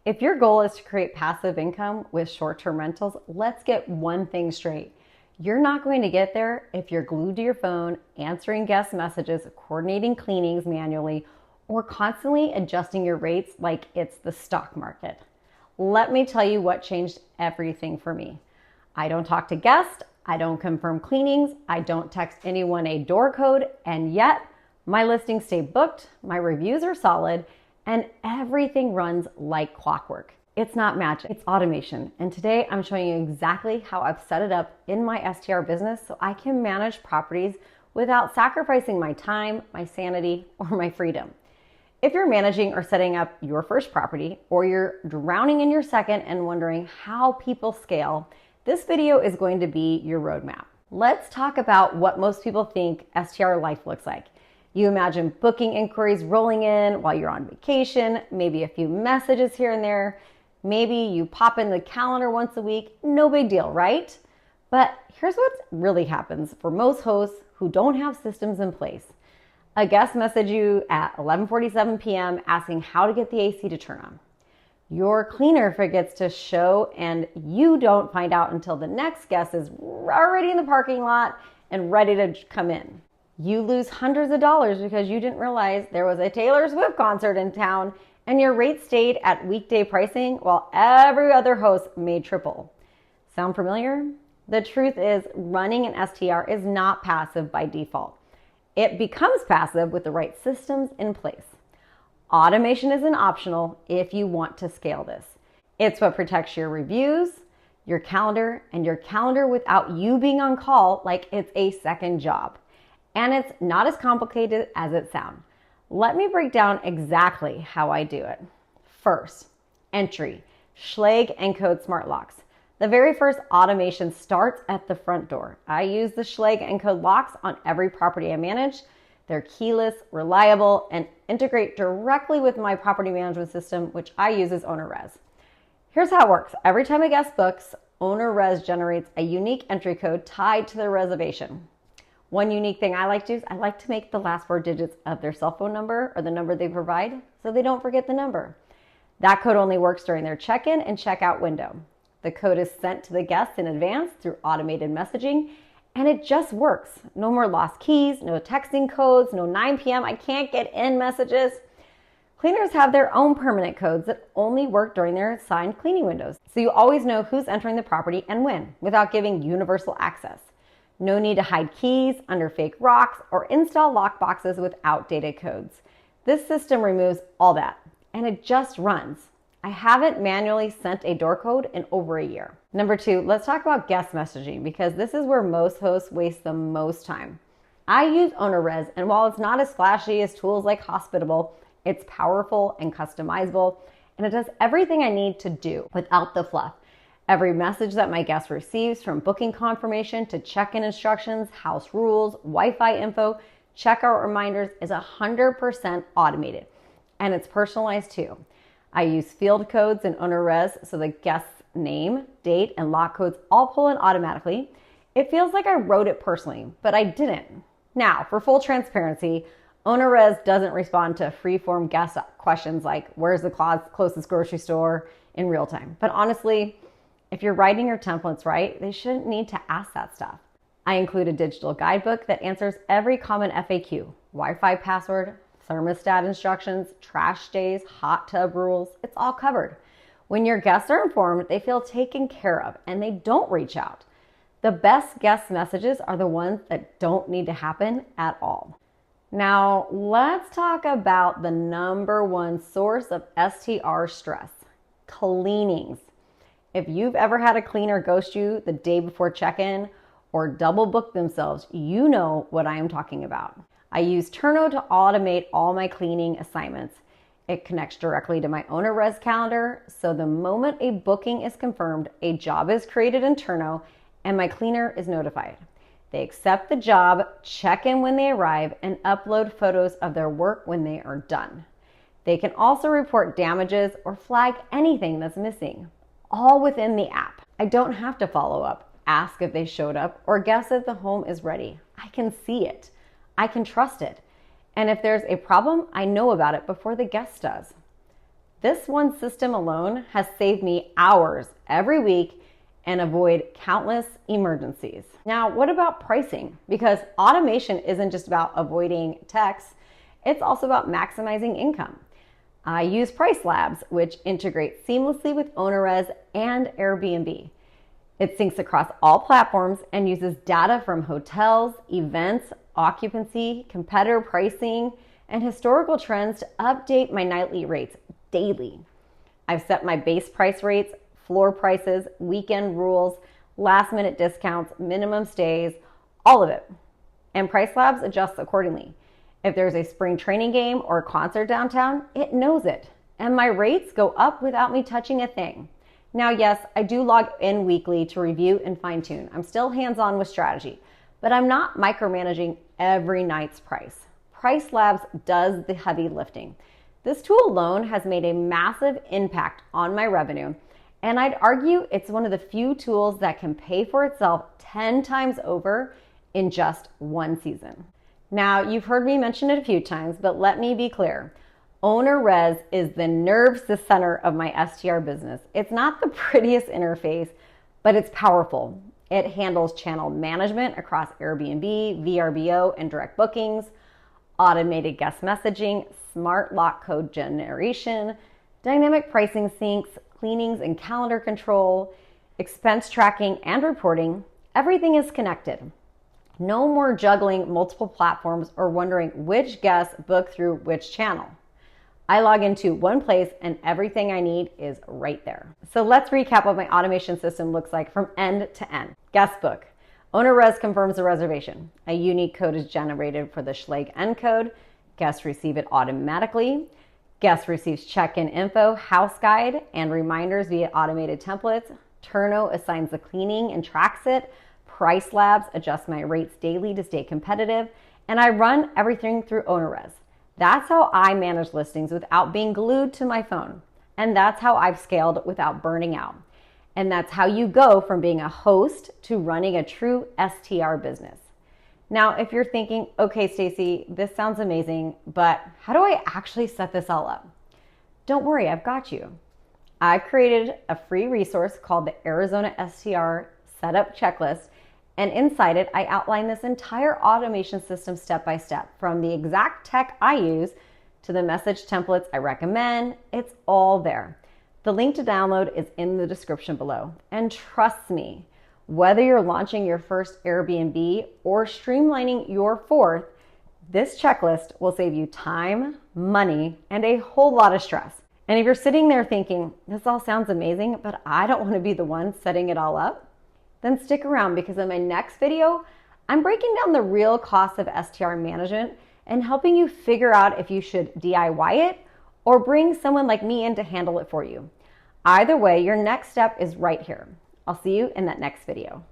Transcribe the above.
If your goal is to create passive income with short-term rentals, let's get one thing straight. You're not going to get there if you're glued to your phone, answering guest messages, coordinating cleanings manually, or constantly adjusting your rates like it's the stock market. Let me tell you what changed everything for me. I don't talk to guests, I don't confirm cleanings, I don't text anyone a door code, and yet my listings stay booked, my reviews are solid, and everything runs like clockwork. It's not magic, it's automation. And today I'm showing you exactly how I've set it up in my STR business so I can manage properties without sacrificing my time, my sanity, or my freedom. If you're managing or setting up your first property, or you're drowning in your second and wondering how people scale, this video is going to be your roadmap. Let's talk about what most people think STR life looks like. You imagine booking inquiries rolling in while you're on vacation, maybe a few messages here and there. Maybe you pop in the calendar once a week, no big deal, right? But here's what really happens for most hosts who don't have systems in place. A guest message you at 11:47 p.m. asking how to get the AC to turn on. Your cleaner forgets to show and you don't find out until the next guest is already in the parking lot and ready to come in. You lose hundreds of dollars because you didn't realize there was a Taylor Swift concert in town and your rate stayed at weekday pricing while every other host made triple. Sound familiar? The truth is, running an STR is not passive by default. It becomes passive with the right systems in place. Automation isn't optional if you want to scale this. It's what protects your reviews, your calendar without you being on call like it's a second job. And it's not as complicated as it sounds. Let me break down exactly how I do it. First, entry, Schlage Encode smart locks. The very first automation starts at the front door. I use the Schlage Encode locks on every property I manage. They're keyless, reliable, and integrate directly with my property management system, which I use as OwnerRez. Here's how it works. Every time a guest books, OwnerRez generates a unique entry code tied to their reservation. One unique thing I like to do is I like to make the last 4 digits of their cell phone number or the number they provide so they don't forget the number. That code only works during their check-in and check-out window. The code is sent to the guests in advance through automated messaging, and it just works. No more lost keys, no texting codes, no 9 p.m. I can't get in messages. Cleaners have their own permanent codes that only work during their assigned cleaning windows. So you always know who's entering the property and when without giving universal access. No need to hide keys under fake rocks or install lock boxes with outdated codes. This system removes all that, and it just runs. I haven't manually sent a door code in over a year. Number 2, let's talk about guest messaging because this is where most hosts waste the most time. I use OwnerRez, and while it's not as flashy as tools like Hospitable, it's powerful and customizable, and it does everything I need to do without the fluff. Every message that my guest receives, from booking confirmation to check-in instructions, house rules, Wi-Fi info, checkout reminders, is 100% automated, and it's personalized too. I use field codes in OwnerRez so the guest's name, date, and lock codes all pull in automatically. It feels like I wrote it personally, but I didn't. Now, for full transparency, OwnerRez doesn't respond to free-form guest questions like, where's the closest grocery store, in real time. But honestly, if you're writing your templates right, they shouldn't need to ask that stuff. I include a digital guidebook that answers every common FAQ, Wi-Fi password, thermostat instructions, trash days, hot tub rules. It's all covered. When your guests are informed, they feel taken care of and they don't reach out. The best guest messages are the ones that don't need to happen at all. Now, let's talk about the number one source of STR stress, cleanings. If you've ever had a cleaner ghost you the day before check-in or double book themselves, you know what I am talking about. I use Turno to automate all my cleaning assignments. It connects directly to my OwnerRez calendar, so the moment a booking is confirmed, a job is created in Turno and my cleaner is notified. They accept the job, check in when they arrive, and upload photos of their work when they are done. They can also report damages or flag anything that's missing, all within the app. I don't have to follow up, ask if they showed up, or guess if the home is ready. I can see it. I can trust it. And if there's a problem, I know about it before the guest does. This one system alone has saved me hours every week and avoid countless emergencies. Now, what about pricing? Because automation isn't just about avoiding techs, it's also about maximizing income. I use PriceLabs, which integrates seamlessly with OwnerRez and Airbnb. It syncs across all platforms and uses data from hotels, events, occupancy, competitor pricing, and historical trends to update my nightly rates daily. I've set my base price rates, floor prices, weekend rules, last minute discounts, minimum stays, all of it. And PriceLabs adjusts accordingly. If there's a spring training game or a concert downtown, it knows it. And my rates go up without me touching a thing. Now, yes, I do log in weekly to review and fine tune. I'm still hands-on with strategy, but I'm not micromanaging every night's price. PriceLabs does the heavy lifting. This tool alone has made a massive impact on my revenue, and I'd argue it's one of the few tools that can pay for itself 10 times over in just one season. Now, you've heard me mention it a few times, but let me be clear. OwnerRez is the nerve center of my STR business. It's not the prettiest interface, but it's powerful. It handles channel management across Airbnb, VRBO, and direct bookings, automated guest messaging, smart lock code generation, dynamic pricing syncs, cleanings and calendar control, expense tracking and reporting. Everything is connected. No more juggling multiple platforms or wondering which guests book through which channel. I log into one place and everything I need is right there. So let's recap what my automation system looks like from end to end. Guest book. OwnerRez confirms the reservation. A unique code is generated for the Schlage Encode. Guests receive it automatically. Guest receives check-in info, house guide, and reminders via automated templates. Turno assigns the cleaning and tracks it. PriceLabs adjusts my rates daily to stay competitive. And I run everything through OwnerRez. That's how I manage listings without being glued to my phone. And that's how I've scaled without burning out. And that's how you go from being a host to running a true STR business. Now, if you're thinking, okay, Stacy, this sounds amazing, but how do I actually set this all up? Don't worry, I've got you. I've created a free resource called the Arizona STR Setup Checklist, and inside it, I outline this entire automation system step by step, from the exact tech I use to the message templates I recommend. It's all there. The link to download is in the description below. And trust me, whether you're launching your first Airbnb or streamlining your fourth, this checklist will save you time, money, and a whole lot of stress. And if you're sitting there thinking, this all sounds amazing, but I don't want to be the one setting it all up, then stick around, because in my next video, I'm breaking down the real cost of STR management and helping you figure out if you should DIY it or bring someone like me in to handle it for you. Either way, your next step is right here. I'll see you in that next video.